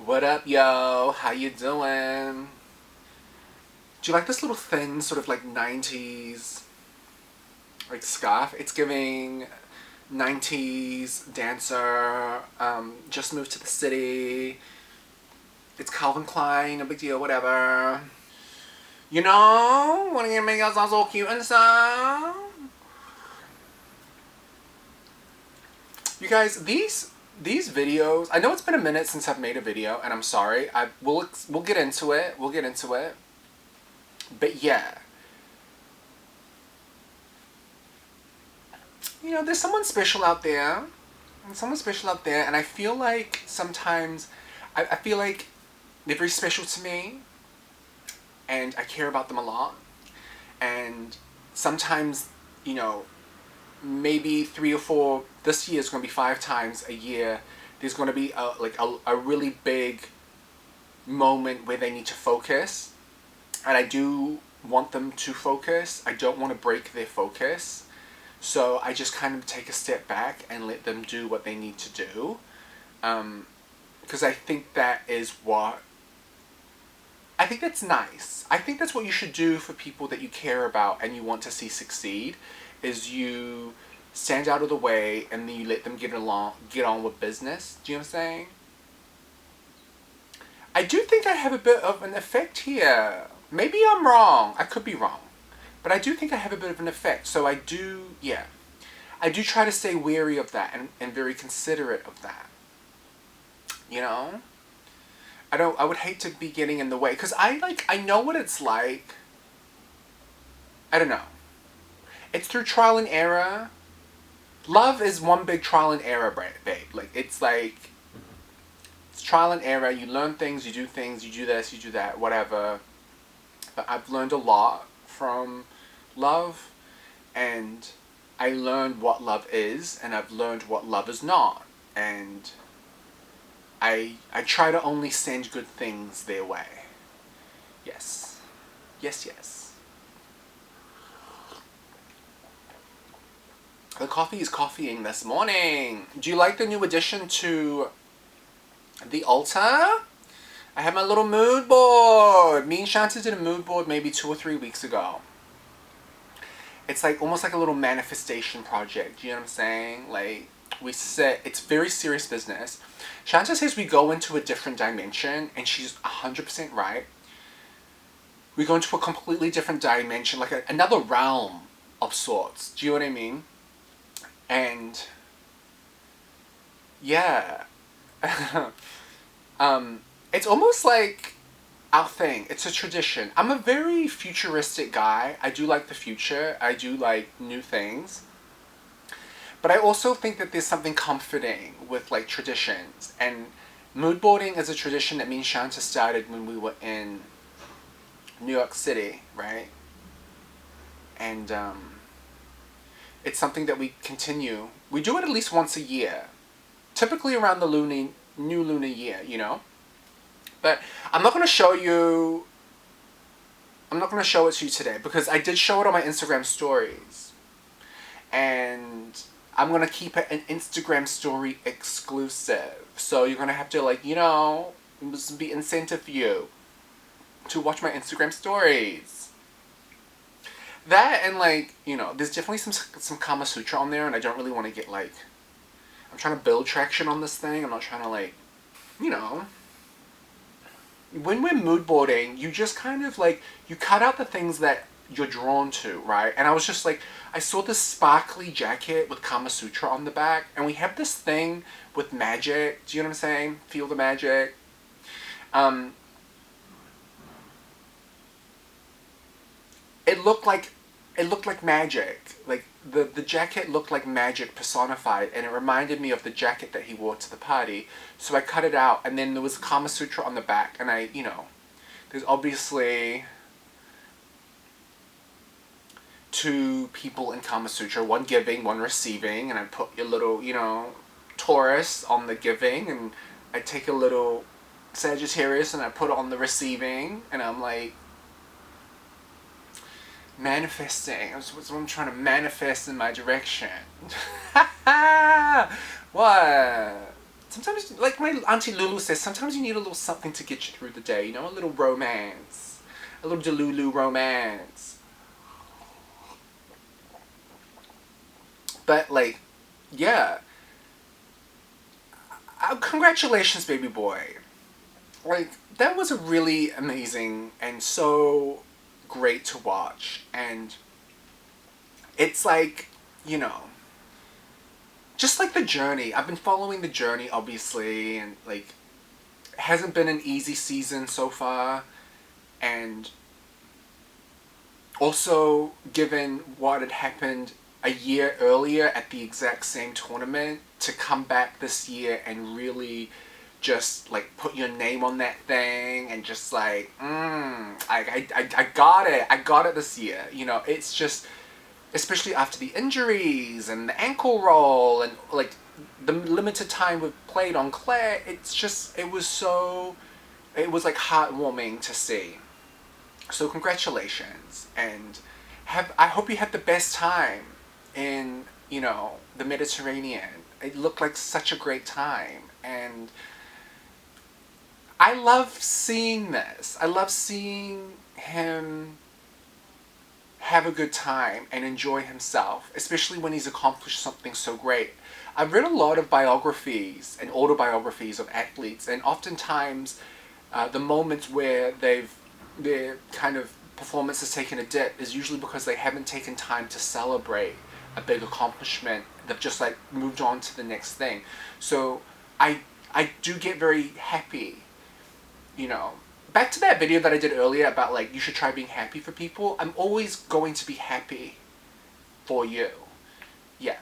What up, yo? How you doing? Do you like this little thin, sort of like 90s, like scarf? It's giving 90s dancer, just moved to the city. It's Calvin Klein, no big deal, whatever. You know, wanna make us all so cute and stuff. You guys, these videos. I know it's been a minute since I've made a video, and I'm sorry. We'll get into it. We'll get into it. But yeah, there's someone special out there. There's someone special out there, and I feel like sometimes, I feel like they're very special to me, and I care about them a lot. And sometimes, you know, maybe 3 or 4. This year is going to be 5 times a year. There's going to be a really big moment where they need to focus, and I do want them to focus. I don't want to break their focus, so I just kind of take a step back and let them do what they need to do, because I think that is what. I think that's nice. I think that's what you should do for people that you care about and you want to see succeed, is you stand out of the way and then you let them get on with business. Do you know what I'm saying? I do think I have a bit of an effect here. Maybe I'm wrong. I could be wrong. But I do think I have a bit of an effect. So I do, yeah. I do try to stay wary of that and very considerate of that. You know? I would hate to be getting in the way. Because I know what it's like. I don't know. It's through trial and error. Love is one big trial and error, babe. It's trial and error. You learn things, you do this, you do that, whatever. But I've learned a lot from love, and I learned what love is, and I've learned what love is not. And I try to only send good things their way. Yes. Yes, yes. The coffee is coffeeing this morning. Do you like the new addition to the altar? I have my little mood board. Me and Shanta did a mood board maybe 2 or 3 weeks ago. It's like almost like a little manifestation project. You know what I'm saying? Like, we sit, it's very serious business. Shanta says we go into a different dimension, and she's 100% right. We go into a completely different dimension, like another realm of sorts. Do you know what I mean? And yeah. It's almost like our thing. It's a tradition. I'm a very futuristic guy. I do like the future. I do like new things. But I also think that there's something comforting with like traditions. And mood boarding is a tradition that me and Shanta started when we were in New York City, right? And it's something that we continue. We do it at least once a year. Typically around the new lunar year, you know? But I'm not going to show you... I'm not going to show it to you today, because I did show it on my Instagram stories. And I'm going to keep it an Instagram story exclusive. So you're going to have to, like, this will be incentive for you to watch my Instagram stories. That and, like, there's definitely some Kama Sutra on there, and I don't really want to get, like... I'm trying to build traction on this thing. I'm not trying to, like, when we're mood boarding, you just kind of, like, you cut out the things that you're drawn to, right? And I was just, like, I saw this sparkly jacket with Kama Sutra on the back, and we have this thing with magic. Do you know what I'm saying? Feel the magic. It looked like magic. Like, the jacket looked like magic personified, and it reminded me of the jacket that he wore to the party. So I cut it out, and then there was Kama Sutra on the back, and there's obviously 2 people in Kama Sutra, one giving, one receiving, and I put a little, Taurus on the giving, and I take a little Sagittarius and I put it on the receiving, and I'm like, manifesting. That's what I'm trying to manifest in my direction. What? sometimes, like my auntie Lulu says, sometimes you need a little something to get you through the day. You know, a little romance, a little Delulu romance. But like, yeah. Congratulations, baby boy. Like, that was a really amazing and so great to watch. And it's like, you know, just like the journey. I've been following the journey, obviously, and like, it hasn't been an easy season so far. And also, given what had happened a year earlier at the exact same tournament, to come back this year and really just like put your name on that thing and just like, I got it this year. You know, it's just, especially after the injuries and the ankle roll and like the limited time we've played on Claire, it's just, it was like heartwarming to see. So congratulations, and I hope you had the best time in, you know, the Mediterranean. It looked like such a great time, and I love seeing this. I love seeing him have a good time and enjoy himself, especially when he's accomplished something so great. I've read a lot of biographies and autobiographies of athletes, and oftentimes the moments where their kind of performance has taken a dip is usually because they haven't taken time to celebrate a big accomplishment. They've just like moved on to the next thing. So I do get very happy, you know. Back to that video that I did earlier about like you should try being happy for people. I'm always going to be happy for you. Yeah.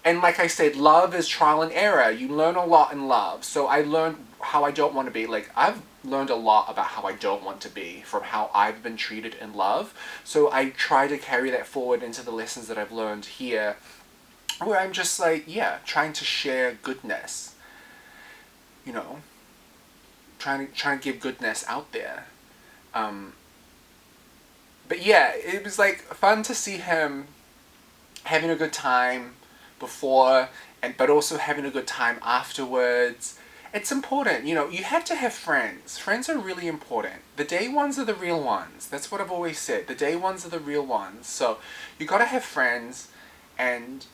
And like I said, love is trial and error. You learn a lot in love. So I learned how I don't want to be. Like, I've learned a lot about how I don't want to be from how I've been treated in love. So I try to carry that forward into the lessons that I've learned here, where I'm just like, yeah, trying to share goodness. You know, trying to give goodness out there. But yeah, it was like fun to see him having a good time before, but also having a good time afterwards. It's important, you know, you have to have friends. Friends are really important. The day ones are the real ones. That's what I've always said. The day ones are the real ones. So you gotta have friends, and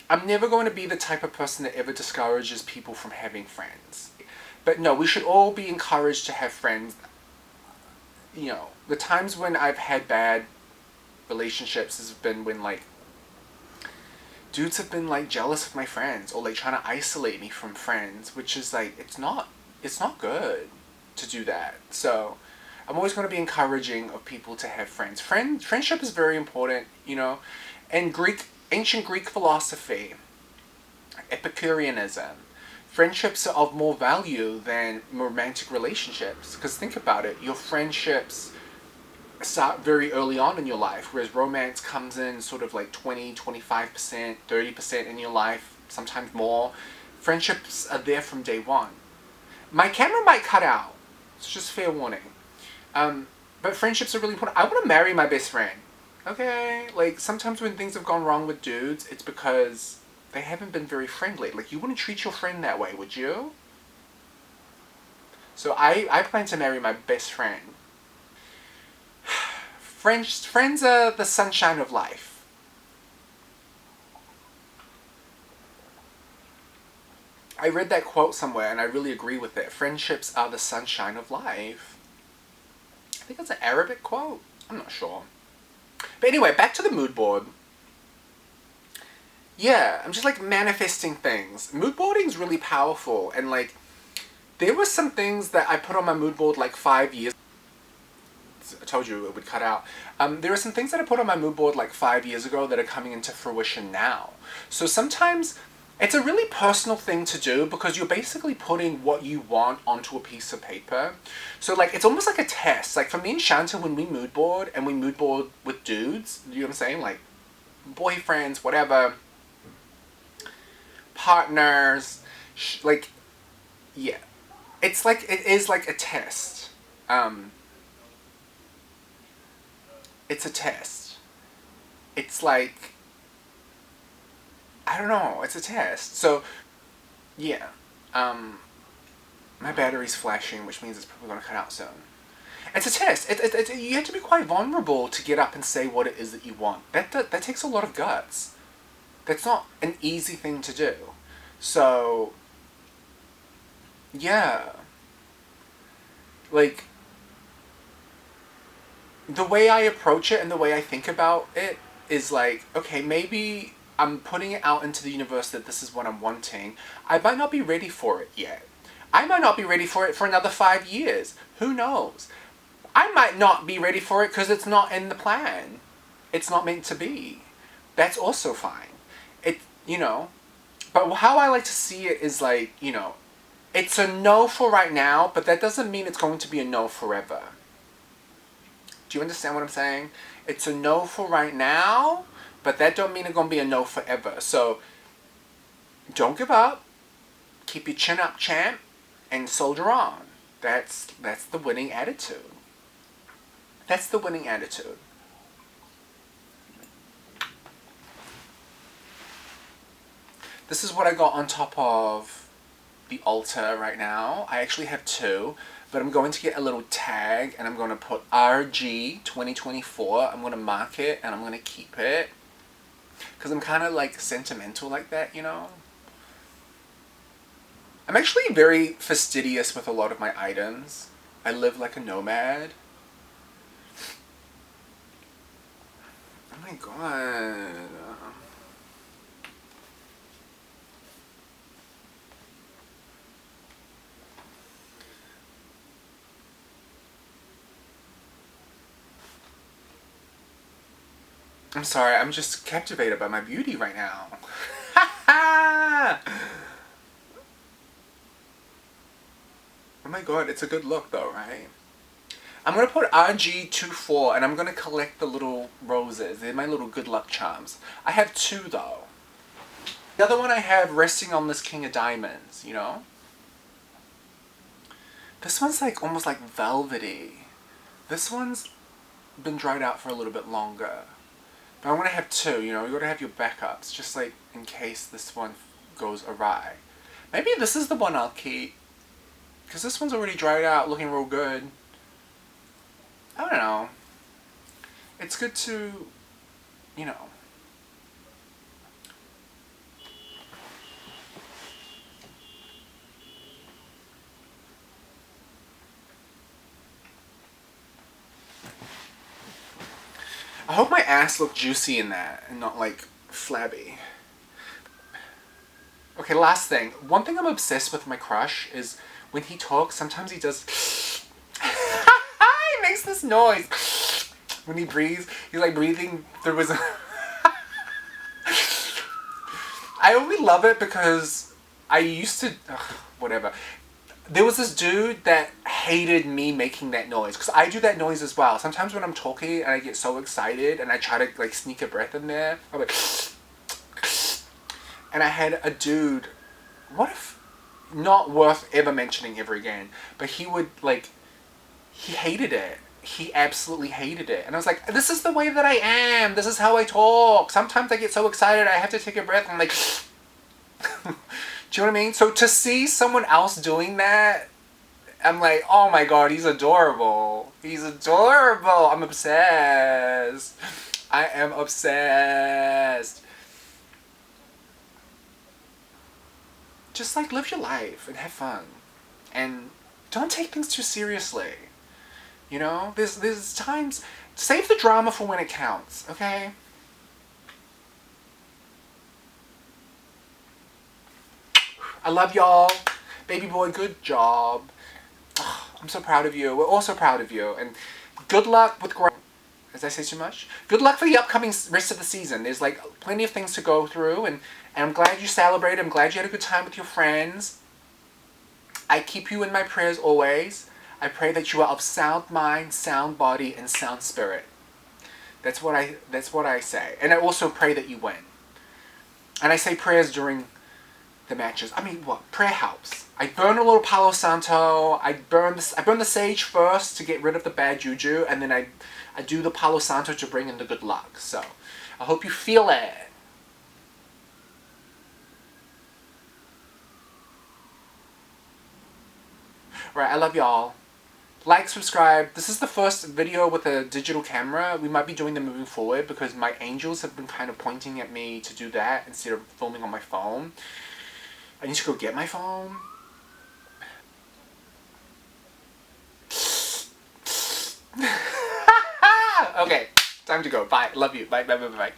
I'm never going to be the type of person that ever discourages people from having friends. But no, we should all be encouraged to have friends. You know, the times when I've had bad relationships has been when like dudes have been like jealous of my friends or like trying to isolate me from friends, which is like, it's not good to do that. So I'm always going to be encouraging of people to have friends. Friendship is very important, you know. And ancient Greek philosophy, Epicureanism, friendships are of more value than romantic relationships. Because think about it, your friendships start very early on in your life, whereas romance comes in sort of like 20, 25%, 30% in your life, sometimes more. Friendships are there from day one. My camera might cut out. It's just fair warning. But friendships are really important. I want to marry my best friend. Okay? Like, sometimes when things have gone wrong with dudes, it's because they haven't been very friendly. Like, you wouldn't treat your friend that way, would you? So I plan to marry my best friend. Friends are the sunshine of life. I read that quote somewhere and I really agree with it. Friendships are the sunshine of life. I think it's an Arabic quote. I'm not sure. But anyway, back to the mood board. Yeah, I'm just like manifesting things. Mood boarding is really powerful, and like there were some things that I put on my mood board like 5 years. I told you it would cut out. There are some things that I put on my mood board like 5 years ago that are coming into fruition now. So sometimes it's a really personal thing to do because you're basically putting what you want onto a piece of paper. So like it's almost like a test. Like for me and Shanta, when we mood board and we mood board with dudes, you know what I'm saying? Like boyfriends, whatever, partners, like, yeah. It's like, it is like a test. It's a test. It's like, I don't know, it's a test. So Yeah. My battery's flashing, which means it's probably going to cut out soon. It's a test. You have to be quite vulnerable to get up and say what it is that you want. That takes a lot of guts. That's not an easy thing to do. So, yeah. Like, the way I approach it and the way I think about it is like, okay, maybe I'm putting it out into the universe that this is what I'm wanting. I might not be ready for it yet. I might not be ready for it for another 5 years. Who knows? I might not be ready for it because it's not in the plan. It's not meant to be. That's also fine. It, you know, but how I like to see it is like, it's a no for right now, but that doesn't mean it's going to be a no forever. Do you understand what I'm saying? It's a no for right now, but that don't mean it's going to be a no forever. So, don't give up. Keep your chin up, champ, and soldier on. That's the winning attitude. That's the winning attitude. This is what I got on top of the altar right now. I actually have two, but I'm going to get a little tag and I'm going to put RG 2024. I'm going to mark it and I'm going to keep it. Because I'm kind of like sentimental like that, I'm actually very fastidious with a lot of my items. I live like a nomad. Oh my god. I'm sorry, I'm just captivated by my beauty right now. Oh my god, it's a good look though, right? I'm going to put RG24 and I'm going to collect the little roses. They're my little good luck charms. I have two though. The other one I have resting on this King of Diamonds, This one's like almost like velvety. This one's been dried out for a little bit longer. But I'm going to have two, you got to have your backups, just like in case this one goes awry. Maybe this is the one I'll keep. Because this one's already dried out, looking real good. I don't know. It's good to, I hope my ass looked juicy in that and not like flabby. Okay, last thing. One thing I'm obsessed with my crush is when he talks, sometimes he does... he makes this noise. When he breathes, he's like breathing through his... I only love it because I used to... whatever. There was this dude that hated me making that noise. Because I do that noise as well. Sometimes when I'm talking and I get so excited and I try to like sneak a breath in there, I'm like... And I had a dude... What if... Not worth ever mentioning ever again. But he would like... He hated it. He absolutely hated it. And I was like, this is the way that I am. This is how I talk. Sometimes I get so excited I have to take a breath and I'm like... Do you know what I mean? So to see someone else doing that, I'm like, oh my god, he's adorable. He's adorable. I'm obsessed. I am obsessed. Just like live your life and have fun. And don't take things too seriously. There's times, save the drama for when it counts, okay? I love y'all. Baby boy, good job. Oh, I'm so proud of you. We're all so proud of you. And good luck with growth. Did I say too much? Good luck for the upcoming rest of the season. There's like plenty of things to go through. And I'm glad you celebrated. I'm glad you had a good time with your friends. I keep you in my prayers always. I pray that you are of sound mind, sound body, and sound spirit. That's what I say. And I also pray that you win. And I say prayers during the matches. I mean, what? Prayer helps. I burn a little Palo Santo. I burn the sage first to get rid of the bad juju, and then I do the Palo Santo to bring in the good luck. So, I hope you feel it. Alright, I love y'all. Like, subscribe. This is the first video with a digital camera. We might be doing them moving forward because my angels have been kind of pointing at me to do that instead of filming on my phone. I need to go get my phone. Okay, time to go. Bye. Love you. Bye, bye, bye, bye.